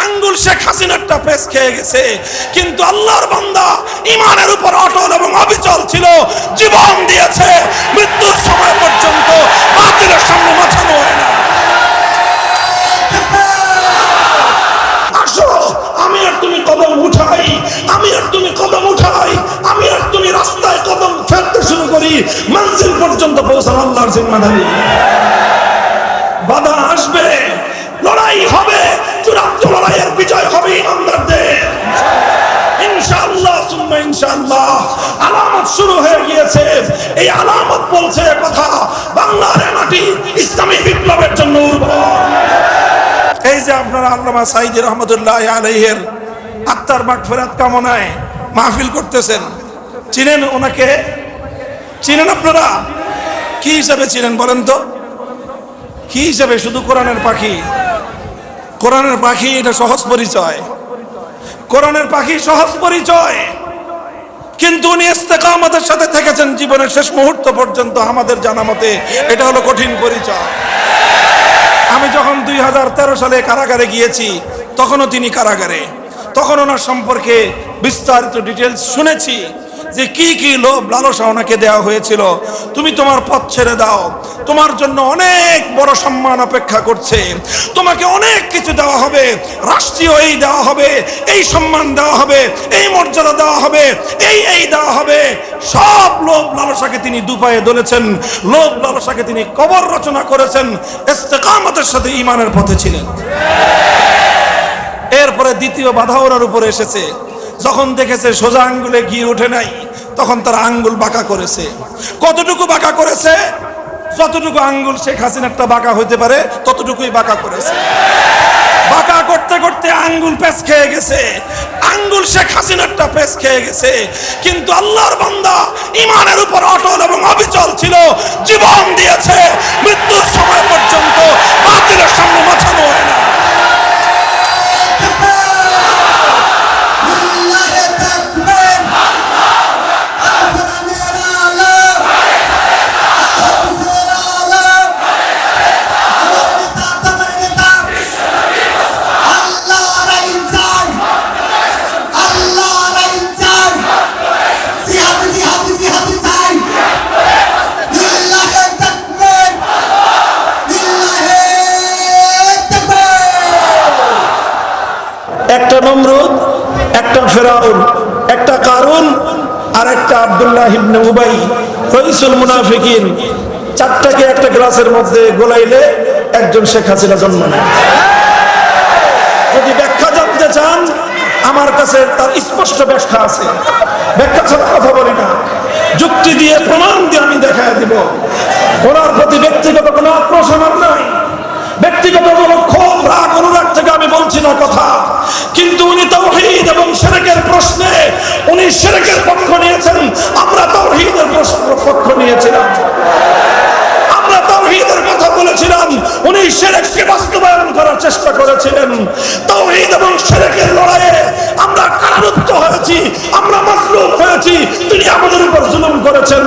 আঙ্গুল শেখ হাসিনারটা পেছ খেয়ে গেছে, কিন্তু আল্লাহর বান্দা ঈমানের উপর অটল এবং অবিচল ছিল, জীবন দিয়েছে, মৃত্যুর সময় পর্যন্ত বাতিলের সামনে মাথা নোয় না। আসো আমি আর তুমি কদম উঠাই, আমি আর তুমি কদম উঠাই, আমি আর তুমি রাস্তায় কদম ফেলতে শুরু করি, মঞ্জিল পর্যন্ত পৌঁছানো আল্লাহর জিম্মাদারি। বাধা আসবে, লড়াই হবে, চূড়ান্ত লড়াইয়ের বিজয় হবে ইমানদারদের ইনশাআল্লাহ সুম্মা ইনশাআল্লাহ। আলামত শুরু হয়ে গিয়েছে, এই আলামত বলছে কথা বাংলার মাটি ইসলামী বিপ্লবের জন্য উর্বর। এই যে আপনারা আল্লামা সাঈদী রহমতুল্লাহ আলাইহির আত্মার মাগফিরাত কামনায় মাহফিল করতেছেন, চিনেন ওনাকে? চিনেন আপনারা? কি হিসাবে চিনেন বলেন তো? কি হিসাবে? শুধু কোরআনের পাখি? কোরআনের পাখি এটা সহজ পরিচয়, কোরআনের পাখি সহজ পরিচয়, কিন্তু উনি ইস্তেকামতের সাথে থেকেছেন জীবনের শেষ মুহূর্ত পর্যন্ত। আমাদের জানা মতে এটা হলো কঠিন পরিচয়। আমি যখন 2013 সালে কারাগারে গিয়েছি, তখনও তিনি কারাগারে, তখন ওনার সম্পর্কে বিস্তারিত ডিটেলস শুনেছি যে কি কি লোভ লালসা ওনাকে দেওয়া হয়েছিল। তুমি তোমার পথ ছেড়ে দাও, তোমার জন্য অনেক বড় সম্মান অপেক্ষা করছে, তোমাকে অনেক কিছু দেওয়া হবে, রাষ্ট্রীয় এই দেওয়া হবে, এই সম্মান দেওয়া হবে, এই মর্যাদা দেওয়া হবে, এই দেওয়া হবে। সব লোভ লালসাকে তিনি দুপায়ে দলেছেন, লোভ লালসাকে তিনি কবর রচনা করেছেন, ইস্তেকামতের সাথে ঈমানের পথে ছিলেন। এরপরে দ্বিতীয় বাধা ওনার উপরে এসেছে, যখন দেখেছে সোজা আঙ্গুলে ঘি ওঠে নাই, তখন তার আঙ্গুল বাঁকা করেছে। কতটুকু বাঁকা করেছে? যতটুকু আঙ্গুল শেখ হাসিনারটা বাঁকা হইতে পারে ততটুকুই বাঁকা করেছে। বাঁকা করতে করতে আঙ্গুল পেছ খেয়ে গেছে, আঙ্গুল শেখ হাসিনারটা পেছ খেয়ে গেছে, কিন্তু আল্লাহর বান্দা ঈমানের উপর অটল এবং অবিচল ছিল, জীবন দিয়েছে, মৃত্যুর সময় পর্যন্ত বাতিলের সামনে মাথা নোয় না। একটা নমরুদ, একটা ফেরাউন, একটা কারুন, আর একটা আব্দুল্লাহ ইবনে উবাই, রাইসুল মুনাফিকিন, চারটাকে একটা গ্লাসের মধ্যে গোলাইলে একজন শেখ হাসিনা জন্ম নেয়। যদি ব্যাখ্যা জানতে চান, আমার কাছে তার স্পষ্ট ব্যাখ্যা আছে, ব্যাখ্যা ছাড়া কথা বলি না, যুক্তি দিয়ে প্রমাণ দিয়ে আমি দেখায় দিব। ওনার প্রতি ব্যক্তিগত কোনো আক্রোশ আমার নাই, ব্যক্তিগত কোনো ক্ষোভ রাগ অনুরাগ থেকে আমি বলছি না কথা, কিন্তু উনি তাওহীদ এবং শিরকের প্রশ্নে উনি শিরকের পক্ষ নিয়েছেন, আমরা তাওহীদের পক্ষ নিয়েছিলাম। আমরা তাওহীদের কথা বলেছিলাম, উনি শিরককে বাস্তবায়ন করার চেষ্টা করেছিলেন। তাওহীদ এবং শিরকের লড়াইয়ে আমরা কারারুদ্ধ হয়েছি, আমরা মাজলুম হয়েছি, তিনি আমাদের উপর জুলুম করেছেন।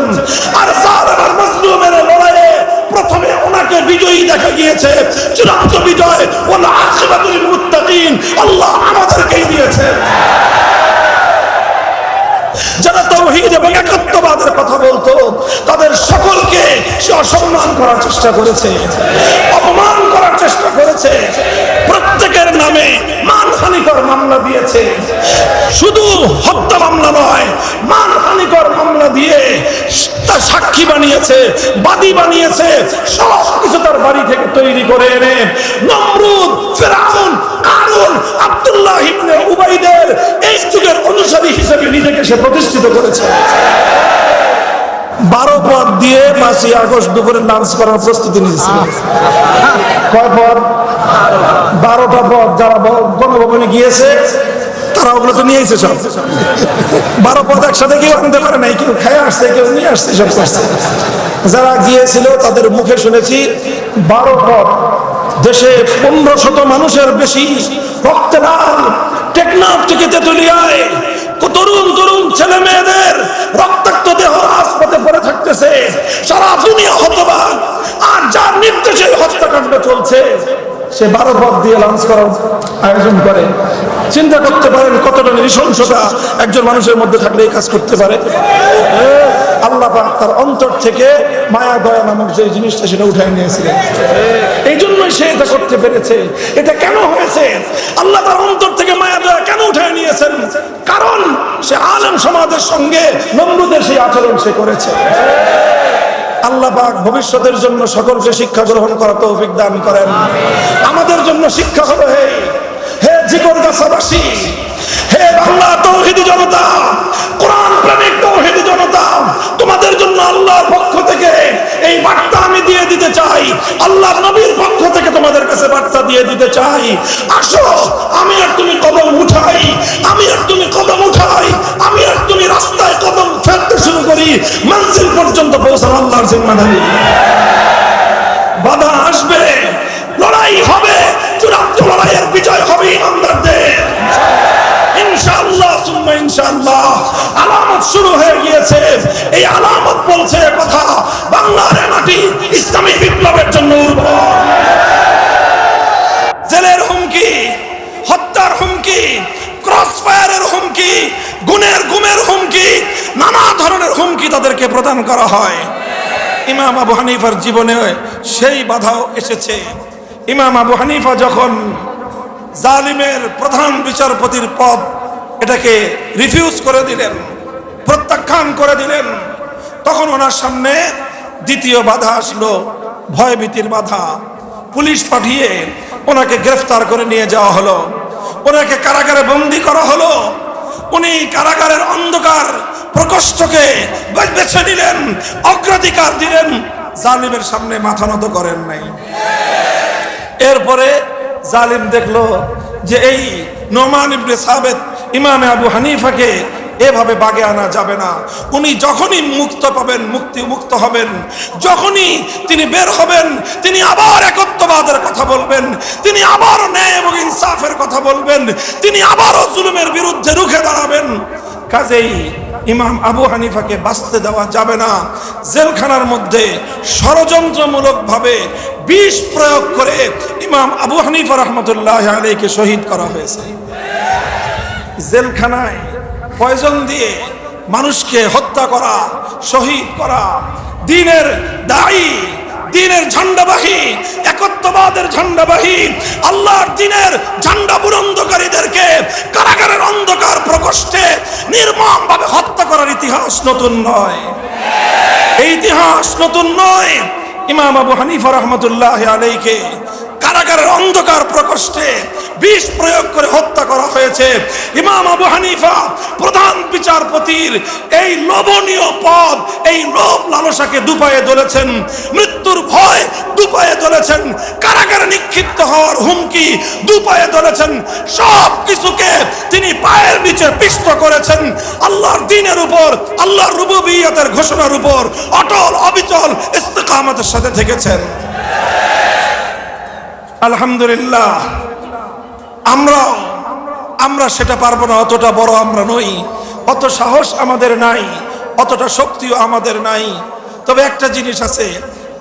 আর জালেম আর মাজলুমের লড়াইয়ে প্রথমে ওনাকে বিজয়ী দেখা গিয়েছে, চূড়ান্ত বিজয় ওয়াল আখিরাতুল মুত্তাকিন আল্লাহ আমাদেরকেই দিয়েছেন। যারা তাওহীদ এবং একত্ববাদের কথা বলতো, তাদের সকলকে সে অসম্মান করার চেষ্টা করেছে, অপমান করার চেষ্টা করেছে, প্রত্যেকের নামে মানহানিকর মামলা দিয়েছে। শুধু হত্যা মামলা নয়, মানহানিকর মামলা দিয়ে তার সাক্ষী বানিয়েছে, বাদী বানিয়েছে, সব কিছু তার বাড়ি থেকে তৈরি করে এনে নমরুদ, ফেরাউন, কারুন, আব্দুল্লাহ ইবনে উবাইদের এই যুগের অনুসারী হিসেবে নিজেকে সে প্রতিষ্ঠিত করেছে। 12 পদ দিয়ে 5ই আগস্ট দুপুরে লাঞ্চ করার প্রস্তুতি নিয়েছিল। কয় পদ? 12টা পদ। যারা গণভবনে গিয়েছে তারা ওগুলো তো নিয়েছে সব। 12 পদ একসাথে কেউ আনতে পারে নাই, কেউ খেয়ে আসছে, কেউ নিয়ে আসছে, সব করছে। যারা গিয়েছিল তাদের মুখে শুনেছি 12 পদ, দেশে 1500 মানুষের বেশি রক্তে লাল টেকনাফ থেকে তেতুলিয়ায় তরুণ তরুণ ছেলে মেয়েদের রক্তাক্ত দেহ রাজপথে পড়ে থাকতেছে, সারা দুনিয়া হতবাক। আর যার নির্দেশে হত্যাকাণ্ড চলছে সে 12 পথ দিয়ে লঞ্চ করার আয়োজন করে। চিন্তা করতে পারেন কতটা নৃশংসতা একজন মানুষের মধ্যে থাকলে এই কাজ করতে পারে। আল্লাহ পাক তার অন্তর থেকে মায়া দয়া নামক যে জিনিসটা সেটা উঠায় নিয়েছিলেন। এই জন্যই সে এটা করতে পেরেছে। এটা কেন হয়েছে? আল্লাহ তার অন্তর থেকে মায়া দয়া কেন উঠায় নিয়েছেন? কারণ সে আলেম সমাজের সঙ্গে নমরুদের সেই আচরণ সে করেছে। আল্লাহ পাক ভবিষ্যতের জন্য সকলকে শিক্ষা গ্রহণ করা তৌফিক দান করেন। আমাদের জন্য শিক্ষা হলো হে জিগরগাছাবাসী, হে বাংলা তৌহিদি জনতা, কোরআন প্রেমিক তৌহিদি জনতা, তোমাদের জন্য আল্লাহর পক্ষ থেকে এই বার্তা আমি দিয়ে দিতে চাই। আল্লাহর নবীর পক্ষ থেকে তোমাদের কাছে বার্তা দিয়ে দিতে চাই। আসো আমি আর তুমি কদম উঠাই, আমি আর তুমি কদম উঠাই, আমি আর তুমি রাস্তায় কদম ফেলতে শুরু করি, মঞ্জিল পর্যন্ত পৌঁছানো আল্লাহর জিম্মাদারি। বাধা আসবে, লড়াই হবে, চূড়ান্ত লড়াইয়ের বিজয় হবে ইমানদারদের ইনশাআল্লাহ সুম্মা ইনশাআল্লাহ। আলামত শুরু হয়ে গিয়েছে। এই আলামত বলছে কথা, বাংলার মাটি ইসলামী বিপ্লবের জন্য উর্বর। জেলের হুমকি, হত্যার হুমকি, ক্রস ফায়ারের হুমকি, গুমের হুমকি, নানা ধরনের হুমকি তাদেরকে প্রদান করা হয়। ইমাম আবু হানিফার জীবনে সেই বাধাও এসেছে। ইমাম আবু হানিফা যখন জালিমের প্রধান বিচারপতির পদ এটাকে রিফিউজ করে দিলেন, প্রত্যাখ্যান করে দিলেন, তখন ওনার সামনে দ্বিতীয় বাধা আসলো, ভয়ভীতির বাধা। পুলিশ পাঠিয়ে ওনাকে গ্রেফতার করে নিয়ে যাওয়া হলো, ওনাকে কারাগারে বন্দী করা হলো। উনি কারাগারের অন্ধকার প্রকোষ্ঠকে বেছে নিলেন, অগ্রাধিকার দিলেন, জালিমের সামনে মাথা নত করেন নাই। এরপরে জালিম দেখলো যে এই নোমান ইবনে সাবিত ইমামে আবু হানিফাকে এভাবে বাগে আনা যাবে না। উনি যখনই মুক্ত পাবেন, মুক্ত হবেন, যখনই তিনি বের হবেন, তিনি আবার একত্ববাদের কথা বলবেন, তিনি আবার ন্যায় এবং ইনসাফের কথা বলবেন, তিনি আবারও জুলুমের বিরুদ্ধে রুখে দাঁড়াবেন। কাজেই ইমাম আবু হানিফাকে বাঁচতে দেওয়া যাবে না। জেলখানার মধ্যে ষড়যন্ত্রমূলকভাবে বিষ প্রয়োগ করে ইমাম আবু হানিফা রহমতুল্লাহ আলাইহিকে শহীদ করা হয়েছে। জেলখানায় পয়জন দিয়ে মানুষকে হত্যা করা, শহীদ করা, দ্বীনের দায়ী, দ্বীনের ঝান্ডাবাহী, একত্ববাদের ঝান্ডাবাহী, আল্লাহর দ্বীনের ঝান্ডা বুলন্দকারীদেরকে কারাগারের অন্ধকার প্রকোষ্ঠে নির্মমভাবে হত্যা করার ইতিহাস নতুন নয়। এই ইতিহাস নতুন নয়। ইমাম আবু হানিফা রহমতুল্লাহ আলাইহিকে কারাগারের অন্ধকার প্রকোষ্ঠে বিষ প্রয়োগ করে হত্যা করা হয়েছে। ইমাম আবু হানিফা প্রধান বিচারপতির এই লোভনীয় পদ, এই লোভ লালসাকে দুপায়ে দলেছেন, মৃত্যুর ভয় দুপায়ে দলেছেন, কারাগারে নিক্ষিপ্ত হওয়ার হুমকি দুপায়ে দলেছেন। সব কিছুকে তিনি পায়ের নিচে পিষ্ট করেছেন। আল্লাহর দ্বীনের উপর, আল্লাহর রুবুবিয়তের ঘোষণার উপর অটল অবিচল ইস্তিকামতের সাথে থেকেছেন। আলহামদুলিল্লাহ। আমরা সেটা পারবো না, অতটা বড় আমরা নই, অত সাহস আমাদের নাই, অতটা শক্তিও আমাদের নাই। তবে একটা জিনিস আছে,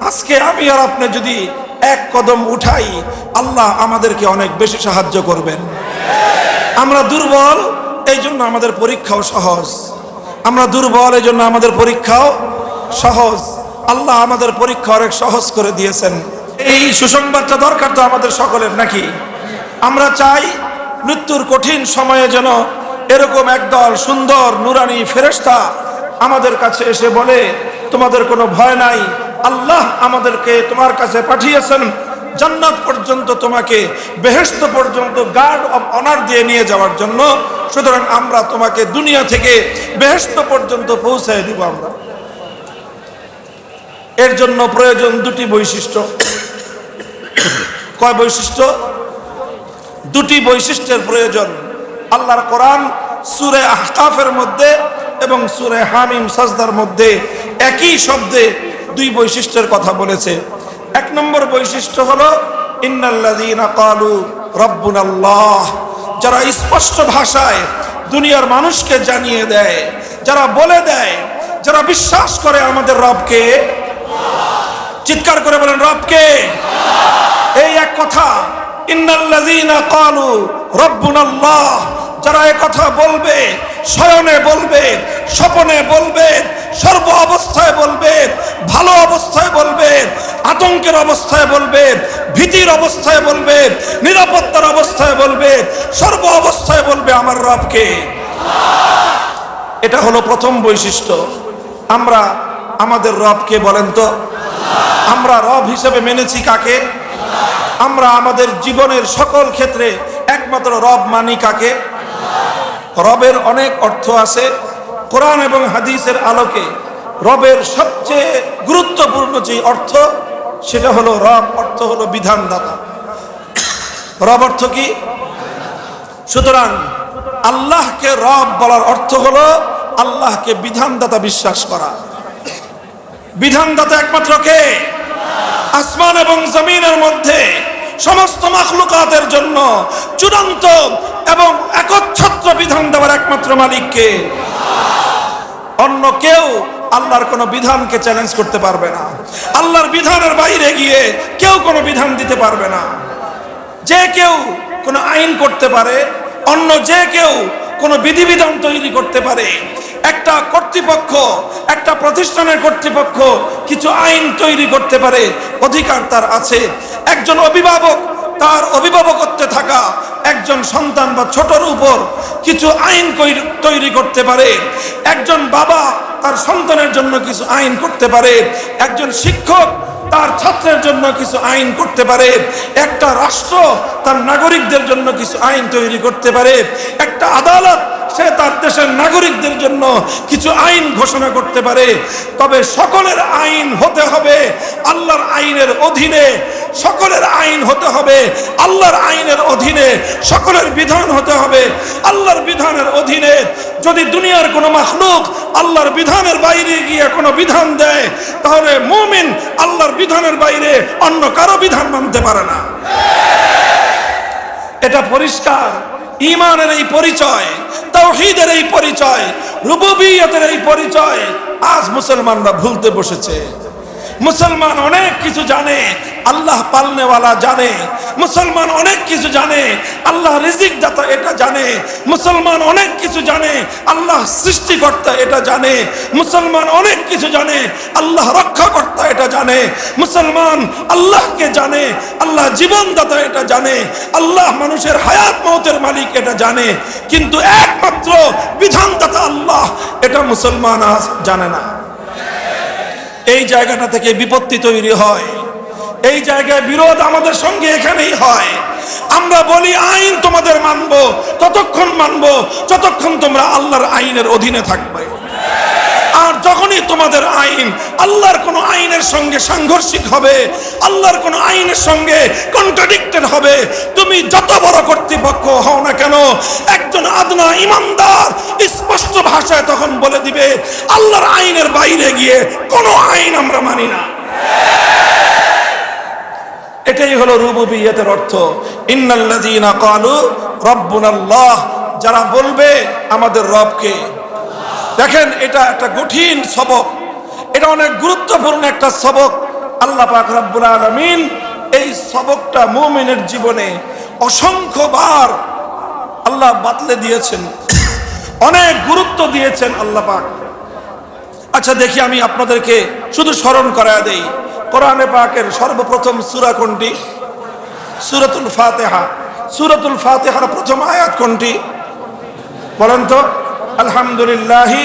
আজকে আমি আর আপনি যদি এক কদম উঠাই, আল্লাহ আমাদেরকে অনেক বেশি সাহায্য করবেন। আমরা দুর্বল, এই জন্য আমাদের পরীক্ষাও সহজ। আমরা দুর্বল, এই জন্য আমাদের পরীক্ষাও সহজ। আল্লাহ আমাদের পরীক্ষা অনেক সহজ করে দিয়েছেন। এই সুসংবাদটা দরকার তো আমাদের সকলের, নাকি? আমরা চাই মৃত্যুর কঠিন সময়ে যেন এরকম একদল সুন্দর নুরানি ফেরেশতা আমাদের কাছে এসে বলে, তোমাদের কোনো ভয় নাই, আল্লাহ আমাদেরকে তোমার কাছে পাঠিয়েছেন জান্নাত পর্যন্ত, তোমাকে বেহেশত পর্যন্ত গার্ড অফ অনার দিয়ে নিয়ে যাওয়ার জন্য। সুতরাং আমরা তোমাকে দুনিয়া থেকে বেহেশত পর্যন্ত পৌঁছায় দিব। আমরা এর জন্য প্রয়োজন দুটি বৈশিষ্ট্য। কয় বৈশিষ্ট্য? দুটি বৈশিষ্ট্যের প্রয়োজন। আল্লাহর কোরআন সূরা আহকাফের মধ্যে এবং সূরা হামিম সাজদার মধ্যে একই শব্দে দুই বৈশিষ্ট্যের কথা বলেছে। এক নম্বর বৈশিষ্ট্য হলো ইন্নাল্লাযীনা ক্বালু রাব্বুনাল্লাহ, যারা স্পষ্ট ভাষায় দুনিয়ার মানুষকে জানিয়ে দেয়, যারা বলে দেয়, যারা বিশ্বাস করে আমাদের রবকে, চিৎকার করে বলেন রবকে। এই এক কথা। ইন্নাল্লাযীনা ক্বালু রাব্বুনাল্লাহ, যারা এই কথা বলবে, শয়নে বলবে, স্বপনে বলবে, সর্ব অবস্থায় বলবে, ভালো অবস্থায় বলবে, আতঙ্কের অবস্থায় বলবে, ভীতির অবস্থায় বলবে, নিরাপত্তার অবস্থায় বলবে, সর্ব অবস্থায় বলবে আমার রবকে। এটা হলো প্রথম বৈশিষ্ট্য। আমরা আমাদের রবকে বলেন তো, আমরা রব হিসেবে মেনেছি কাকে? আমরা আমাদের জীবনের সকল ক্ষেত্রে একমাত্র রব মানি কাকে? রবের অনেক অর্থ আছে। কোরআন এবং হাদিসের আলোকে রবের সবচেয়ে গুরুত্বপূর্ণ যে অর্থ, সেটা হলো রব অর্থ হলো বিধানদাতা। রব অর্থ কি? সুতরাং আল্লাহকে রব বলার অর্থ হলো আল্লাহকে বিধানদাতা বিশ্বাস করা। বিধানদাতা একমাত্র কে? আসমান এবং জমিনের মধ্যে সমস্ত মাখলুকাতের জন্য চূড়ান্ত এবং একচ্ছত্র বিধান দেওয়ার একমাত্র মালিক কে? অন্য কেউ আল্লাহর কোন বিধানকে চ্যালেঞ্জ করতে পারবে না। আল্লাহর বিধানের বাইরে গিয়ে কেউ কোনো বিধান দিতে পারবে না। যে কেউ কোনো আইন করতে পারে, অন্য যে কেউ কোনো বিধিবিধান তৈরি করতে পারে। একটা কর্তৃপক্ষ, একটা প্রতিষ্ঠানের কর্তৃপক্ষ কিছু আইন তৈরি করতে পারে, অধিকার তার আছে। একজন অভিভাবক তার অভিভাবকত্বে থাকা একজন সন্তান বা ছোটর উপর কিছু আইন তৈরি করতে পারে। একজন বাবা তার সন্তানের জন্য কিছু আইন করতে পারে। একজন শিক্ষক তার ছাত্রের জন্য কিছু আইন করতে পারে। একটা রাষ্ট্র তার নাগরিকদের জন্য কিছু আইন তৈরি করতে পারে। একটা আদালত সে তার দেশের নাগরিকদের জন্য কিছু আইন ঘোষণা করতে পারে। তবে সকলের আইন হতে হবে আল্লাহর আইনের অধীনে। সকলের আইন হতে হবে আল্লাহর আইনের অধীনে। সকলের বিধান হতে হবে আল্লাহর বিধানের অধীনে। যদি দুনিয়ার কোনো মাখলুক আল্লাহর বিধানের বাইরে গিয়ে কোনো বিধান দেয়, তাহলে মুমিন আল্লাহর বিধানের বাইরে অন্য কারো বিধান মানতে পারে না। এটা পরিষ্কার। ঈমানের এই পরিচয়, তাওহীদের এই পরিচয়, রুবুবিয়তের এই পরিচয় আজ মুসলমানরা ভুলতে বসেছে। মুসলমান অনেক কিছু জানে, আল্লাহ পালনেওয়ালা জানে। মুসলমান অনেক কিছু জানে, আল্লাহ রিজিক দাতা এটা জানে। মুসলমান অনেক কিছু জানে, আল্লাহ সৃষ্টিকর্তা এটা জানে। মুসলমান অনেক কিছু জানে, আল্লাহ রক্ষাকর্তা এটা জানে। মুসলমান আল্লাহকে জানে, আল্লাহ জীবনদাতা এটা জানে। আল্লাহ মানুষের হায়াত মওতের মালিক এটা জানে। কিন্তু একমাত্র বিধানদাতা আল্লাহ, এটা মুসলমান আজ জানে না। এই জায়গাটা থেকে বিপত্তি তৈরি হয়। এই জায়গায় বিরোধ আমাদের সঙ্গে এখানেই হয়। আমরা বলি আইন তোমাদের মানবো, ততক্ষণ মানবো যতক্ষণ তোমরা আল্লাহর আইনের অধীনে থাকবে। আর যখনই তোমাদের আইন আল্লাহর কোন আইনের সঙ্গে সাংঘর্ষিক হবে, আল্লাহর কোন আইনের সঙ্গে কন্ট্রাডিক্টেড হবে, তুমি যত বড় কর্তৃপক্ষ হও না কেন, একজন আদনা ইমানদার স্পষ্ট ভাষায় তখন বলে দিবে আল্লাহর আইনের বাইরে গিয়ে কোনো আইন আমরা মানি না। এটাই হলো রুবুবিয়তের অর্থ। ইন্নাল্লাযীনা ক্বালু রাব্বুনাল্লাহ, যারা বলবে আমাদের রবকে। দেখেন, এটা একটা কঠিন সবক, এটা অনেক গুরুত্বপূর্ণ একটা সবক। আল্লাহ পাক রব্বুল আলামিন এই সবকটা মুমিনের জীবনে অসংখ্যবার আল্লাহ বাতলে দিয়েছেন, অনেক গুরুত্ব দিয়েছেন আল্লাহ পাক। আচ্ছা দেখি, আমি আপনাদেরকে শুধু স্মরণ করায় দেই, কোরআনে পাকের সর্বপ্রথম সূরা কোনটি? সূরাতুল ফাতিহা। সূরাতুল ফাতিহার প্রথম আয়াত কোনটি বলেন তো? আলহামদুলিল্লাহি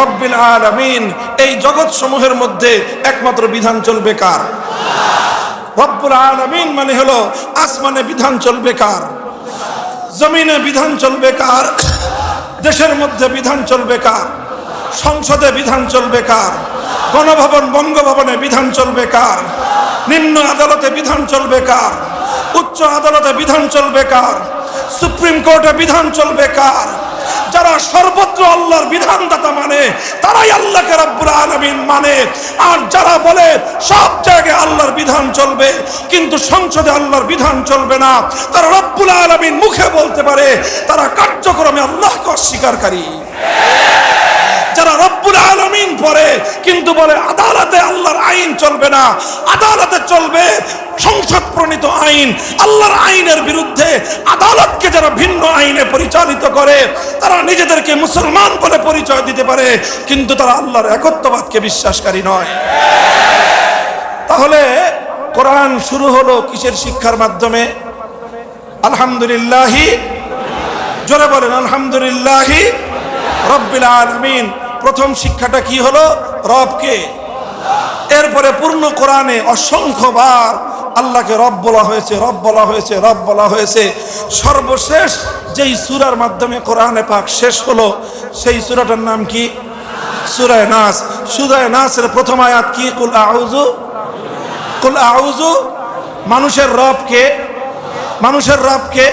রব্বিল আলামিন। এই জগৎ সমূহের মধ্যে একমাত্র বিধান চলবে কার? রব্বুল আলামিন মানে হলো আসমানে বিধান চলবে কার? জমিনে বিধান চলবে কার? দেশের মধ্যে বিধান চলবে কার? সংসদে বিধান চলবে কার? গণভবন বঙ্গভবনে বিধান চলবে কার? নিম্ন আদালতে বিধান চলবে কার? উচ্চ আদালতে বিধান চলবে কার? সুপ্রিম কোর্টে বিধান চলবে কার? যারা সর্বত্র আল্লাহর বিধানদাতা মানে তারাই আল্লাহকে রব্বুল আলামিন মানে। আর যারা বলে সব জায়গায় আল্লাহর বিধান চলবে কিন্তু সংসদে আল্লাহর বিধান চলবে না, তারা রব্বুল আলামিন মুখে বলতে পারে, তারা কার্যক্রমে আল্লাহকে অস্বীকারী। যারা রব্বুল আলামিন পড়ে কিন্তু বলে আদালতে আল্লাহর আইন চলবে না, আদালতে চলবে সংসদ প্রণীত আইন। আল্লাহর আইনের বিরুদ্ধে আদালতকে যারা ভিন্ন আইনে পরিচালিত করে তারা নিজেদেরকে মুসলমান বলে পরিচয় দিতে পারে, কিন্তু তারা আল্লাহর একত্ববাদকে বিশ্বাসকারী নয়। তাহলে কোরআন শুরু হলো কিসের শিক্ষার মাধ্যমে? আলহামদুলিল্লাহি, জোরে বলেন আলহামদুলিল্লাহি রব্বিল আলামিন। প্রথম শিক্ষাটা কি হলো? রবকে। এরপরে পূর্ণ কোরআনে অসংখ্যবার আল্লাহকে রব বলা হয়েছে, রব বলা হয়েছে, রব বলা হয়েছে। সর্বশেষ যেই সূরার মাধ্যমে কোরআনে পাক শেষ হলো সেই সূরাটার নাম কি? সূরা নাস। সূরা নাসের প্রথম আয়াত কি? কুল আউযু, কুল আউযু। মানুষের রবকে, মানুষের রবকে।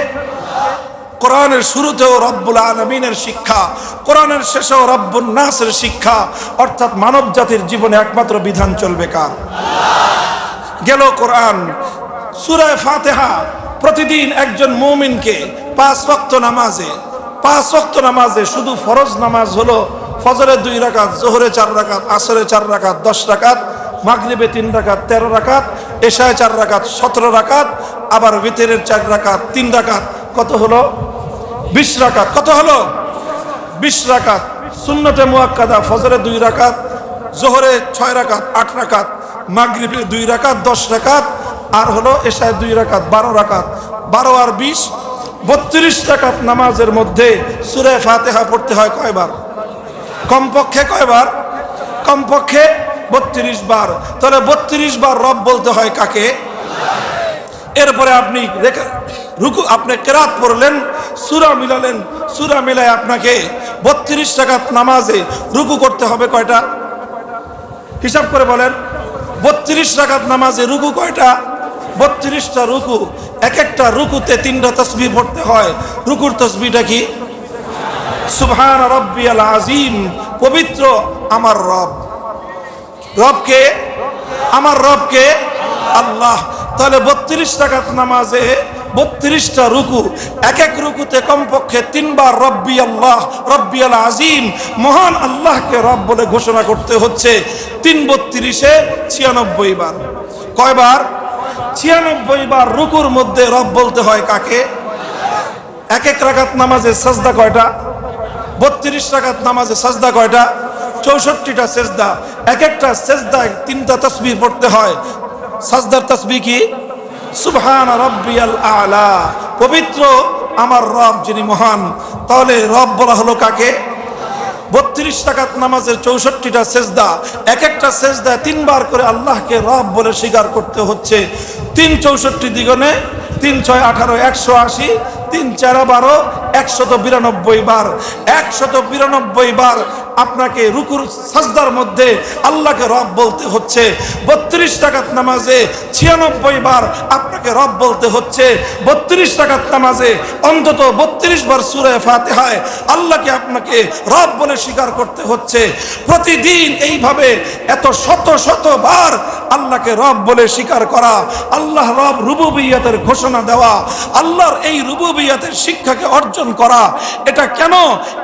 কোরআনের শুরুতেও রব্বুল আলামিনের শিক্ষা, কোরআনের শেষেও রব্বুন নাসের শিক্ষা। অর্থাৎ মানব জাতির জীবনে একমাত্র বিধান চলবে কার? গেল কোরআন। সূরা ফাতিহা প্রতিদিন একজন মুমিনকে 5 ওয়াক্ত নামাজে, 5 ওয়াক্ত নামাজে শুধু ফরজ নামাজ হলো ফজরে 2 রাকাত, যোহরে 4 রাকাত, আসরে 4 রাকাত 10 রাকাত, মাগরিবে 3 রাকাত 13 রাকাত, এশায় 4 রাকাত 17 রাকাত, আবার বিতরের 4 রাকাত 3 রাকাত, কত হলো? 20 রাকাত। কত হলো? 20 রাকাত। সুন্নতে মুআক্কাদা ফজরে 2 রাকাত, যোহরে 6 রাকাত 8 রাকাত, মাগরিবে 2 রাকাত 10 রাকাত, আর হলো এশায় 2 রাকাত 12 রাকাত। 12 আর 20 32 রাকাত নামাজের মধ্যে সূরা ফাতিহা পড়তে হয় কয়বার? কমপক্ষে কয়বার? কমপক্ষে 32 বার। তাহলে 32 বার রব বলতে হয় কাকে? এরপরে আপনি রুকু, আপনি কেরাত পড়লেন, সূরা মিলালেন, সূরা মিলায় আপনাকে 32 রাকাত নামাজে রুকু করতে হবে কয়টা? হিসাব করে বলেন। 32 রাকাত নামাজে রুকু কয়টা? 32টা রুকু। এক একটা রুকুতে 3টা তাসবিহ পড়তে হয়। রুকুর তাসবিহটা কি? সুবহান রাব্বিয়াল আযীম। পবিত্র আমার রব। রবকে? আমার রবকে? আল্লাহ। তাহলে 32 রাকাত নামাজে 32টা রুকু, এক এক রুকুতে কমপক্ষে 3 বার রব্বি আল্লাহ, রব্বিয়াল আযীম, মহান আল্লাহকে রব বলে ঘোষণা করতে হচ্ছে। 3 32 96 বার। কয়বার? 96 বার রুকুর মধ্যে রব বলতে হয় কাকে? এক এক রাকাত নামাজে সাজদা কয়টা? 32 রাকাত নামাজে সাজদা কয়টা? 64টা সেজদা। এক একটা সেজদায় 3টা তাসবিহ পড়তে হয়। সাজদার তাসবিহ কি? সুবহান রাব্বিয়াল আলা। পবিত্র আমার রব যিনি মহান। তাহলে রব বলা হলো কাকে? 32 রাকাত নামাজের 64টা সেজদা, এক একটা সেজদায় 3 বার করে আল্লাহকে রব বলে স্বীকার করতে হচ্ছে। 3 64 দ্বিগুণে 3 6 18 180, 3 4 12 192 বার। 192 বার আপনাকে রুকুর সাজদার মধ্যে আল্লাহকে রব বলতে হচ্ছে। 32 রাকাত নামাজে 96 বার আপনাকে রব বলতে হচ্ছে। 32 রাকাত নামাজে অন্তত 32 বার সূরা ফাতিহায় আল্লাহকে আপনাকে রব বলে স্বীকার করতে হচ্ছে। প্রতিদিন এইভাবে এত শত শত বার আল্লাহকে রব বলে স্বীকার করা, আল্লাহ রব রুবুবিয়্যাতের ঘোষণা দেওয়া, আল্লাহর এই রুবুবিয়্যাতের শিক্ষাকে অর্জন করা। এটা কেন?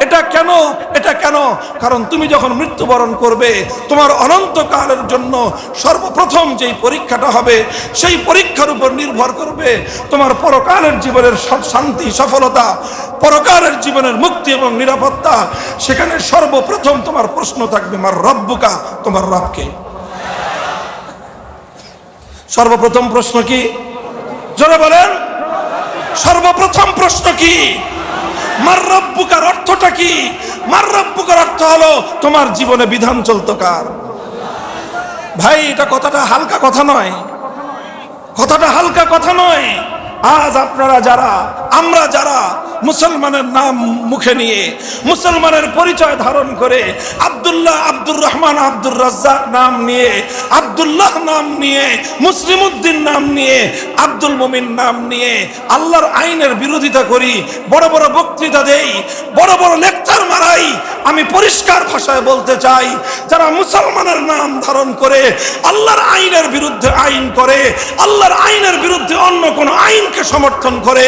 এটা কেন? এটা কেন? কারণ তুমি যখন মৃত্যুবরণ করবে তোমার অনন্তকালের জন্য সর্বপ্রথম যেই পরীক্ষাটা হবে সেই পরীক্ষার উপর নির্ভর করবে তোমার পরকালের জীবনের শান্তি, সফলতা, পরকালের জীবনের মুক্তি এবং নিরাপত্তা। সেখানে সর্বপ্রথম তোমার প্রশ্ন থাকবে মার রব্বুকা, তোমার রবকে। সর্বপ্রথম প্রশ্ন কি? জোরে বলেন। সর্বপ্রথম প্রশ্ন কি? মার রব্বুকার অর্থটা কি? মার রব্বুকার অর্থ হলো তোমার জীবনে বিধান চলতো কার? ভাই, এটা কথাটা হালকা কথা নয়, কথাটা হালকা কথা নয়। আজ আপনারা যারা, আমরা যারা মুসলমানের নাম মুখে নিয়ে, মুসলমানের পরিচয় ধারণ করে আব্দুল্লাহ, আব্দুর রহমান, আব্দুর রাজ্জাক নাম নিয়ে, আব্দুল্লাহ নাম নিয়ে, মুসলিম উদ্দিন নাম নিয়ে, আব্দুল মুমিন নাম নিয়ে আল্লাহর আইনের বিরোধিতা করি, বড় বড় বক্তৃতা দেই, বড় বড় লেকচার মারাই, আমি পরিষ্কার ভাষায় বলতে চাই, যারা মুসলমানের নাম ধারণ করে আল্লাহর আইনের বিরুদ্ধে আইন করে, আল্লাহর আইনের বিরুদ্ধে অন্য কোন আইনকে সমর্থন করে,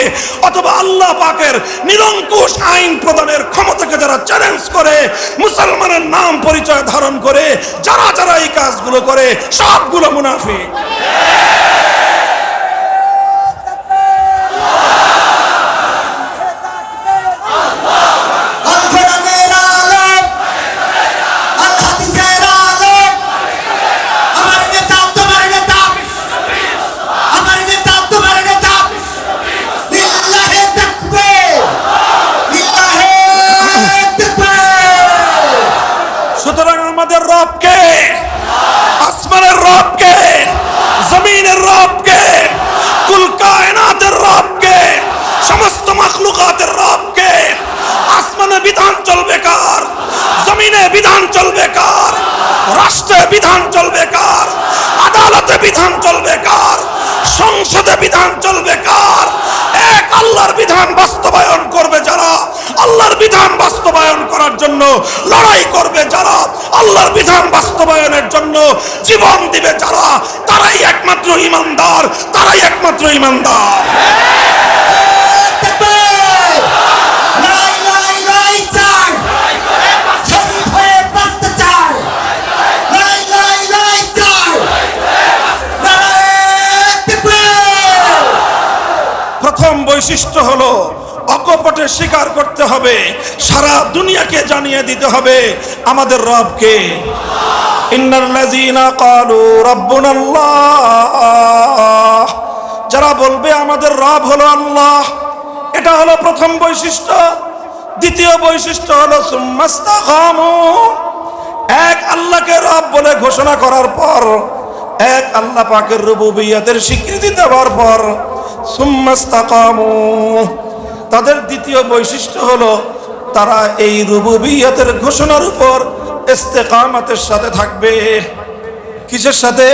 অথবা অথবা আল্লাহ পাকের নিরঙ্কুশ আইন প্রদানের ক্ষমতাকে যারা চ্যালেঞ্জ করে, মুসলমানের নাম পরিচয় ধারণ করে যারা যারা এই কাজগুলো করে, সবগুলো মুনাফিক। সুতরাং আমাদের রবকে, আসমানের রবকে, জমিনের রবকে, কুল কায়নাতের রবকে, সমস্ত মাখলুকাতের রবকে। আসমানে বিধান চলবে কার? জমিনে বিধান চলবে কার? রাষ্ট্রে বিধান চলবে কার? আদালতে বিধান চলবে কার? সংসদে বিধান চলবে কার? এক আল্লাহর বিধান বাস্তবায়ন করবে যারা, আল্লাহর বিধান বাস্তবায়ন করার জন্য লড়াই করবে যারা, আল্লাহর বিধান বাস্তবায়নের জন্য জীবন দিবে যারা, তারাই একমাত্র ঈমানদার, তারাই একমাত্র ঈমানদার। প্রথম বৈশিষ্ট্য হলো অকপটে স্বীকার করতে হবে, সারা দুনিয়াকে জানিয়ে দিতে হবে আমাদের রবকে। ইন্নাল্লাযীনা ক্বালু রাব্বুনাল্লাহ, যারা বলবে আমাদের রব হলো আল্লাহ, এটা হলো প্রথম বৈশিষ্ট্য। দ্বিতীয় বৈশিষ্ট্য হলো সুম্মাস্তাকামু, এক আল্লাহকে রব বলে ঘোষণা করার পর, এক আল্লাহ পাকের রুবুবিয়্যতের স্বীকৃতি দেওয়ার পর সুম্মাস্তাকামু, তাদের দ্বিতীয় বৈশিষ্ট্য হলো তারা এই রুবুবিয়্যতের ঘোষণার উপর ইস্তেকামতের সাথে থাকবে। কিসের সাথে?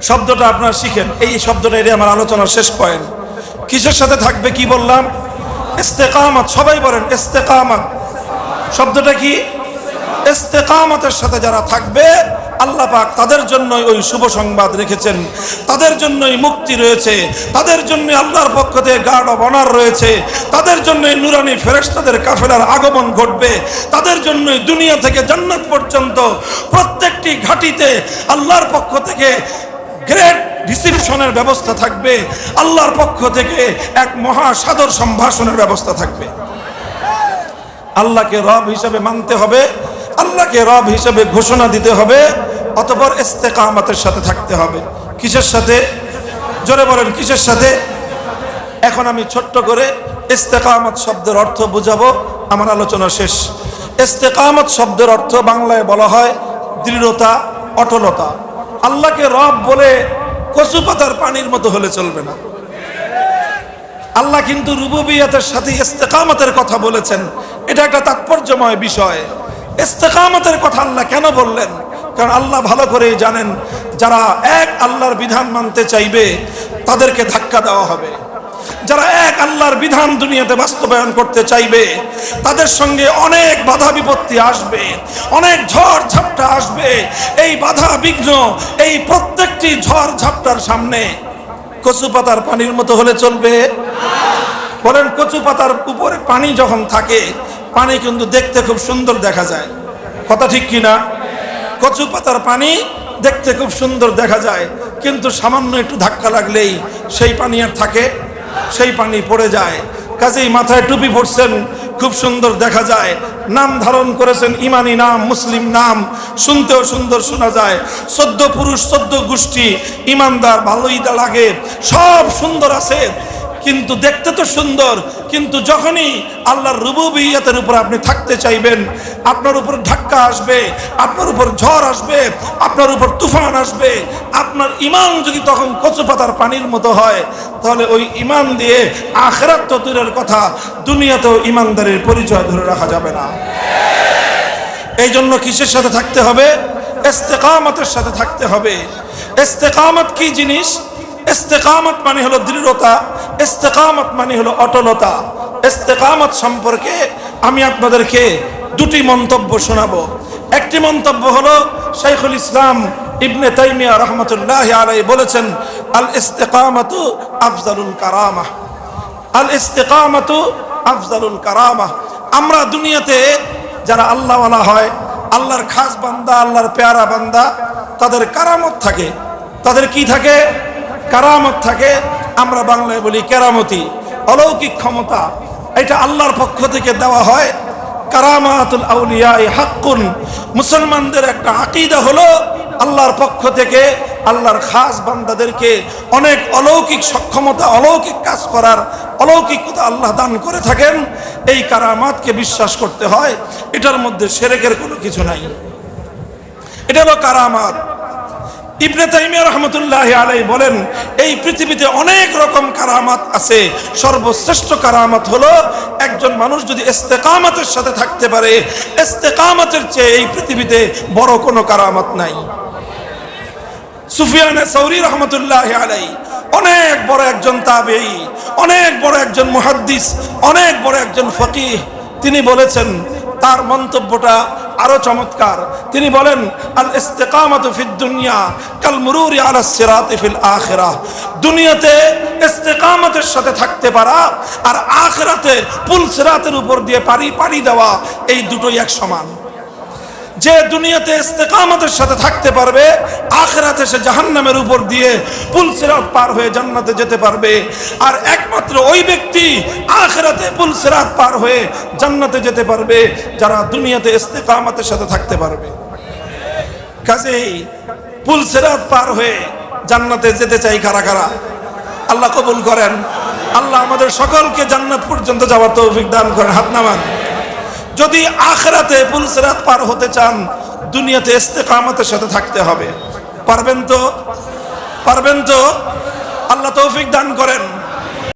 শব্দটা আপনারা শিখেন, এই শব্দটা এটা আমার আলোচনার শেষ পয়েন্ট। কিসের সাথে থাকবে? কি বললাম? ইস্তেকামত। সবাই বলেন ইস্তেকামত। শব্দটা কি? ইস্তেকামতের সাথে যারা থাকবে আল্লাহ পাক তাদের জন্যই ওই শুভ সংবাদ রেখেছেন, তাদের জন্যই মুক্তি রয়েছে, তাদের জন্য আল্লাহর পক্ষ থেকে গার্ড অফ অনার রয়েছে, তাদের জন্যই নুরানি ফেরেশতাদের কাফেলার আগমন ঘটবে, তাদের জন্যই দুনিয়া থেকে জান্নাত পর্যন্ত প্রত্যেকটি ঘাটিতে আল্লাহর পক্ষ থেকে গ্রেট রিসিপশনের ব্যবস্থা থাকবে, আল্লাহর পক্ষ থেকে এক মহা সাদর সম্ভাষণের ব্যবস্থা থাকবে। আল্লাহকে রব হিসেবে মানতে হবে, আল্লাহকে রব হিসেবে ঘোষণা দিতে হবে, অতঃপর ইস্তেকামতের সাথে থাকতে হবে। কিসের সাথে? জোরে বলেন কিসের সাথে? এখন আমি ছোট্ট করে ইস্তেকামত শব্দের অর্থ বুঝাবো, আমার আলোচনা শেষ। ইস্তেকামত শব্দের অর্থ বাংলায় বলা হয় দৃঢ়তা, অটলতা। আল্লাহকে রব বলে কচু পাতার পানির মতো হলে চলবে না। আল্লাহ কিন্তু রুবুবিয়তের সাথে ইস্তেকামতের কথা বলেছেন, এটা একটা তাৎপর্যময় বিষয়। ইস্তেকামতের কথা আল্লাহ কেন বললেন? কারণ আল্লাহ ভালো করেই জানেন যারা এক আল্লাহর বিধান মানতে চাইবে তাদেরকে ধাক্কা দেওয়া হবে, যারা এক আল্লাহর বিধান দুনিয়াতে বাস্তবায়ন করতে চাইবে তাদের সঙ্গে অনেক বাধা বিপত্তি আসবে, অনেক ঝড় ঝাপটা আসবে। এই বাধা বিঘ্ন, এই প্রত্যেকটি ঝড় ঝাপটার সামনে কচু পাতার পানির মতো হলে চলবে? বলেন, কচু পাতার উপরে পানি যখন থাকে, পানি কিন্তু দেখতে খুব সুন্দর দেখা যায়, কথা ঠিক কিনা? কচু পাতার পানি দেখতে খুব সুন্দর দেখা যায়, কিন্তু সামান্য একটু ধাক্কা লাগলেই সেই পানি আর থাকে, সেই পানি পড়ে যায়। কাজেই মাথায় টুপি পরছেন, খুব সুন্দর দেখা যায়, নাম ধারণ করেছেন ইমানি নাম, মুসলিম নাম, শুনতেও সুন্দর শোনা যায়, 14 পুরুষ 14 গোষ্ঠী ইমানদার, ভালোই লাগে, সব সুন্দর আছে, কিন্তু দেখতে তো সুন্দর, কিন্তু যখনই আল্লাহর রুবুবিয়তের উপর আপনি থাকতে চাইবেন, আপনার উপর ধাক্কা আসবে, আপনার উপর ঝড় আসবে, আপনার উপর তুফান আসবে। আপনার ঈমান যদি তখন কচু পাতার পানির মতো হয়, তাহলে ওই ঈমান দিয়ে আখিরাত তো দূরের কথা, দুনিয়াতেও ঈমানদারের পরিচয় ধরে রাখা যাবে না। এই জন্য কিসের সাথে থাকতে হবে? ইস্তেকামতের সাথে থাকতে হবে। ইস্তেকামত কি জিনিস? ইস্তেকামত মানে হলো দৃঢ়তা, ইস্তেকামত মানে হলো অটলতা। ইস্তেকামত সম্পর্কে আমি আপনাদেরকে দুটি মন্তব্য শোনাবো। একটি মন্তব্য হলো শাইখুল ইসলাম ইবনে তাইমিয়া রাহমাতুল্লাহি আলাইহি বলেছেন, আল ইস্তেকামাতু আফজালুল কারামা। আল ইস্তিকামাতু আফজালুল কারামা। আমরা দুনিয়াতে যারা আল্লাহওয়ালা হয়, আল্লাহর খাস বান্দা, আল্লাহর পেয়ারা বান্দা, তাদের কারামত থাকে। তাদের কি থাকে? কারামত থাকে। আমরা বাংলায় বলি কেরামতি, অলৌকিক ক্ষমতা। এটা আল্লাহর পক্ষ থেকে দেওয়া হয়। কারামাতুল আউলিয়া হাক্কুন। মুসলমানদের একটা আকীদা হলো আল্লাহর পক্ষ থেকে আল্লাহর খাস বান্দাদেরকে অনেক অলৌকিক সক্ষমতা, অলৌকিক কাজ করার অলৌকিকতা আল্লাহ দান করে থাকেন। এই কারামাতকে বিশ্বাস করতে হয়। এটার মধ্যে শিরকের কোনো কিছু নাই। এটা হলো কারামাত। ইবনে তাইমিয়া রাহমাতুল্লাহি আলাইহি বলেন, এই পৃথিবীতে অনেক রকম কারামাত আছে। সর্বশ্রেষ্ঠ কারামাত হলো একজন মানুষ যদি ইস্তেকামতের সাথে থাকতে পারে। ইস্তেকামতের চেয়ে এই পৃথিবীতে বড় কোনো কারামাত নাই। সুফিয়ান সাউরি রাহমাতুল্লাহি আলাইহি অনেক বড় একজন তাবেঈ, অনেক বড় একজন মুহাদ্দিস, অনেক বড় একজন ফকিহ। তিনি বলেছেন, তার মন্তব্যটা আরো চমৎকার। তিনি বলেন, আল ইস্তিকামাতু ফিদ দুনিয়া কাল মুরুরি আলা সিরাতি ফিল আখিরাহ। দুনিয়াতে ইস্তিকামতের সাথে থাকতে পারা আর আখিরাতে পুল সিরাতের উপর দিয়ে পাড়ি দেওয়া, এই দুটোই এক সমান। যে দুনিয়াতে ইস্তেকামতের সাথে থাকতে পারবে, আখিরাতে সে জাহান্নামের উপর দিয়ে পুল সিরাত পার হয়ে জান্নাতে যেতে পারবে। আর একমাত্র ওই ব্যক্তি আখিরাতে পুল সিরাত পার হয়ে জান্নাতে যেতে পারবে যারা দুনিয়াতে ইস্তেকামতের সাথে থাকতে পারবে। কাজেই পুল সিরাত পার হয়ে জান্নাতে যেতে চাই কারা কারা? আল্লাহ কবুল করেন। আল্লাহ আমাদের সকলকে জান্নাত পর্যন্ত যাওয়ার তৌফিক দান করেন। হাত নামান। যদি আখিরাতে পুল সিরাত পার হতে চান, দুনিয়াতে ইস্তেকামতের সাথে থাকতে হবে। পারবেন তো? পারবেন তো? আল্লাহ তৌফিক দান করেন।